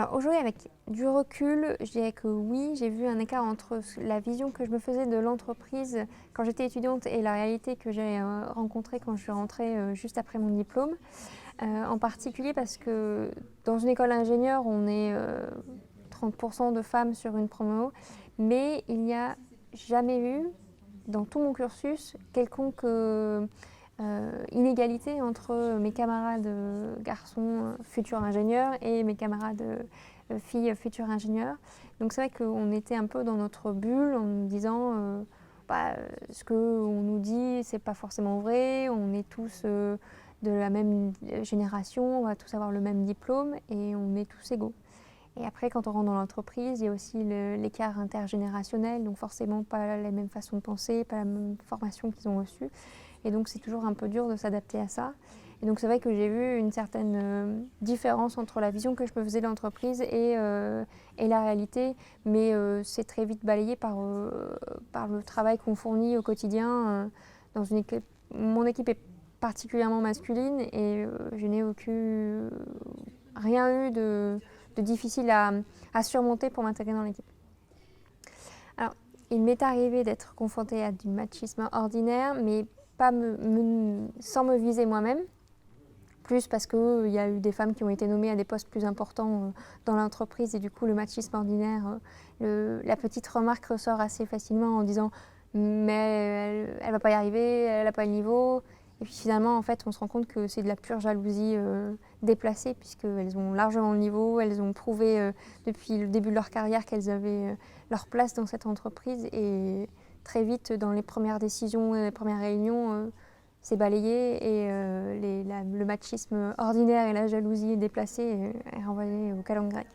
Alors aujourd'hui, avec du recul, je dirais que oui, j'ai vu un écart entre la vision que je me faisais de l'entreprise quand j'étais étudiante et la réalité que j'ai rencontrée quand je suis rentrée juste après mon diplôme. En particulier parce que dans une école d'ingénieur, on est 30% de femmes sur une promo, mais il n'y a jamais eu, dans tout mon cursus, quelconque inégalité entre mes camarades garçons futurs ingénieurs et mes camarades filles futures ingénieurs. Donc c'est vrai qu'on était un peu dans notre bulle en nous disant ce qu'on nous dit c'est pas forcément vrai, on est tous de la même génération, on va tous avoir le même diplôme et on est tous égaux. Et après, quand on rentre dans l'entreprise, il y a aussi l'écart intergénérationnel, donc forcément pas la même façon de penser, pas la même formation qu'ils ont reçue. Et donc c'est toujours un peu dur de s'adapter à ça. Et donc c'est vrai que j'ai vu une certaine différence entre la vision que je me faisais de l'entreprise et la réalité, mais c'est très vite balayé par le travail qu'on fournit au quotidien dans une équipe. Mon équipe est particulièrement masculine et je n'ai rien eu de difficile à surmonter pour m'intégrer dans l'équipe. Alors, il m'est arrivé d'être confrontée à du machisme ordinaire, mais pas sans me viser moi-même. Plus parce qu'il y a eu des femmes qui ont été nommées à des postes plus importants dans l'entreprise et du coup le machisme ordinaire, la petite remarque ressort assez facilement en disant mais elle ne va pas y arriver, elle n'a pas le niveau. Et puis finalement en fait on se rend compte que c'est de la pure jalousie déplacée puisqu'elles ont largement le niveau, elles ont prouvé depuis le début de leur carrière qu'elles avaient leur place dans cette entreprise et très vite dans les premières décisions, les premières réunions, c'est balayé et le machisme ordinaire et la jalousie déplacée est renvoyé aux calendes grecques.